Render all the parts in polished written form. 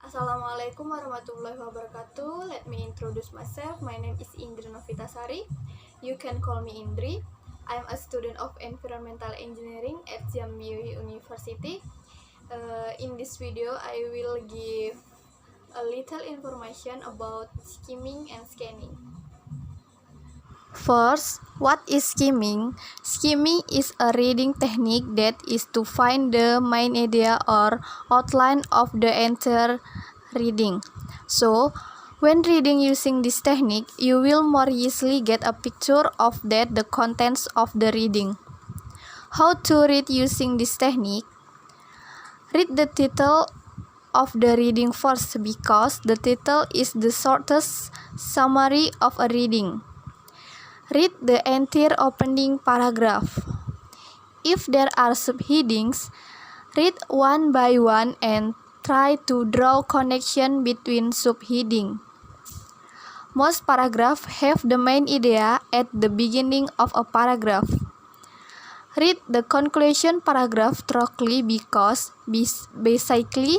Assalamualaikum warahmatullahi wabarakatuh. Let me introduce myself. My name is Indri Novitasari. You can call me Indri. I'm a student of environmental engineering at Jammu University. In this video, I will give a little information about skimming and scanning. First, what is skimming? Skimming is a reading technique that is to find the main idea or outline of the entire reading. So, when reading using this technique, you will more easily get a picture of the contents of the reading. How to read using this technique? Read the title of the reading first because the title is the shortest summary of a reading. Read the entire opening paragraph. If there are subheadings, read one by one and try to draw connection between subheadings. Most paragraphs have the main idea at the beginning of a paragraph. Read the conclusion paragraph thoroughly because basically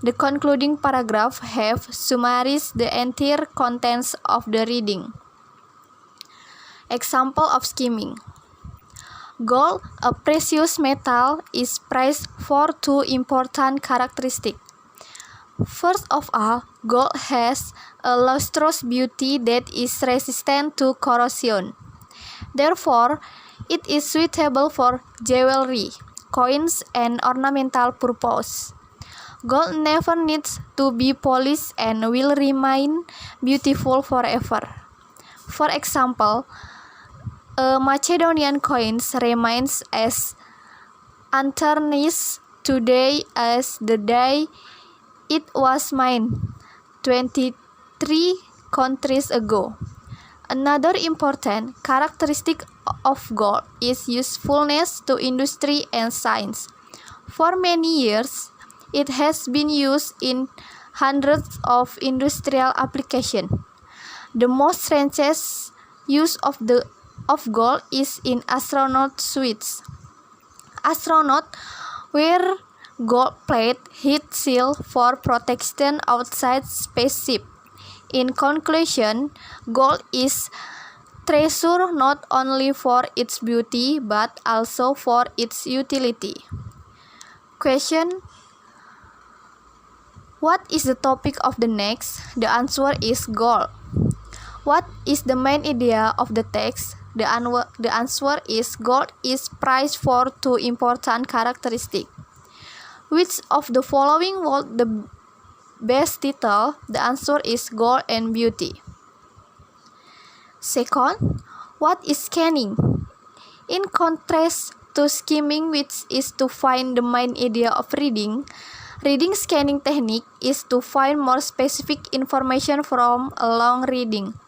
the concluding paragraph have summarized the entire contents of the reading. Example of skimming. Gold, a precious metal, is prized for two important characteristics. First of all, gold has a lustrous beauty that is resistant to corrosion. Therefore, it is suitable for jewelry, coins, and ornamental purposes. Gold never needs to be polished and will remain beautiful forever. For example, a Macedonian coin remains as untarnished today as the day it was mined 23 centuries ago. Another important characteristic of gold is usefulness to industry and science. For many years, it has been used in hundreds of industrial applications. The most trenchant use of gold is in astronaut suites. Astronauts wear gold plate heat shield for protection outside spaceship. In conclusion, gold is treasure not only for its beauty but also for its utility. Question: what is the topic of the next? The answer is gold. What is the main idea of the text? The answer is gold is prized for two important characteristics. Which of the following was the best title? The answer is gold and beauty. Second, what is scanning? In contrast to skimming, which is to find the main idea of reading, reading scanning technique is to find more specific information from a long reading.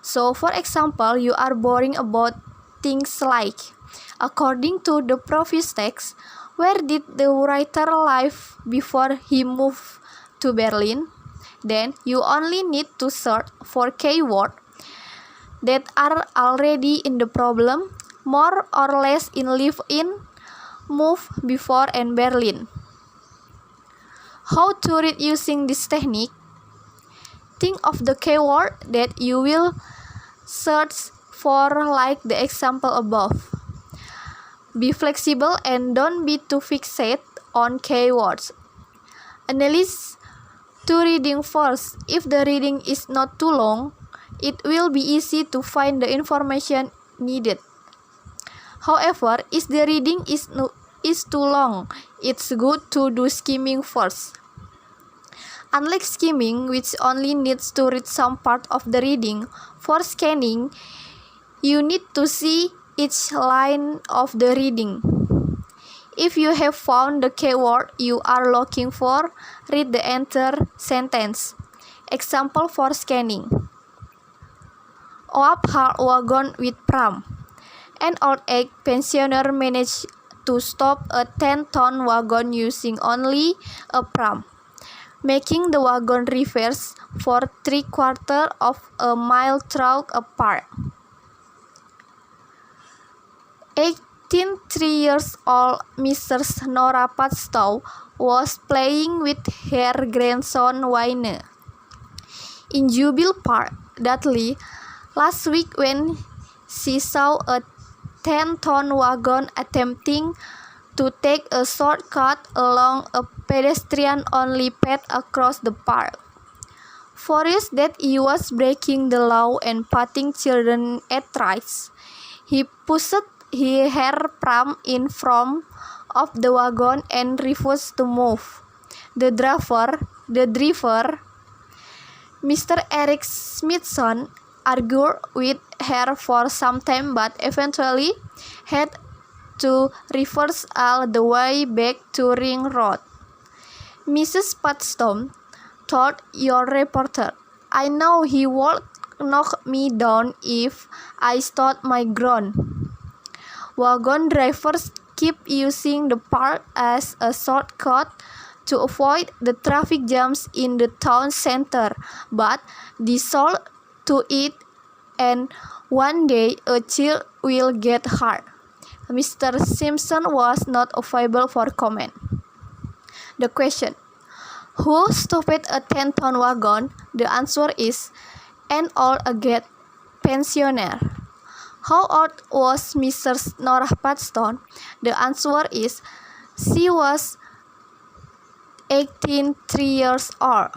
So, for example, you are boring about things like, according to the previous text, where did the writer live before he moved to Berlin? Then you only need to search for keywords that are already in the problem, more or less in live in, move before, and Berlin. How to read using this technique? Think of the keyword that you will search for, like the example above. Be flexible and don't be too fixated on keywords. Analyze two reading first. If the reading is not too long, it will be easy to find the information needed. However, if the reading is too long, it's good to do skimming first. Unlike skimming, which only needs to read some part of the reading, for scanning, you need to see each line of the reading. If you have found the keyword you are looking for, read the entire sentence. Example for scanning. Oap hauled wagon with pram. An old age pensioner managed to stop a 10-ton wagon using only a pram, making the wagon reverse for 3/4 of a mile through a park. 3 years old Mrs. Nora Padstow was playing with her grandson Wayne in Jubilee Park, Dudley, last week when she saw a 10-ton wagon attempting to take a shortcut along a pedestrian-only path across the park. Furious that he was breaking the law and putting children at risk, he pushed her pram in front of the wagon and refused to move. The driver, Mr. Eric Smithson, argued with her for some time but eventually had to reverse all the way back to Ring Road. Mrs. Padstow told your reporter, "I know he would knock me down if I stood my ground." Wagon drivers keep using the park as a shortcut to avoid the traffic jams in the town center, but they sold to it, and one day a child will get hurt. Mr. Simpson was not available for comment. The question: who stopped a 10-ton wagon? The answer is an old aged pensioner. How old was Mrs. Nora Padstow? The answer is she was 83 years old.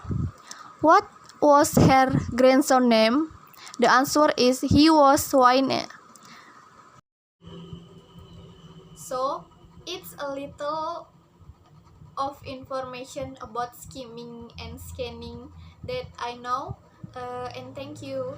What was her grandson's name? The answer is he was Wayne. So, it's a little of information about skimming and scanning that I know, and thank you.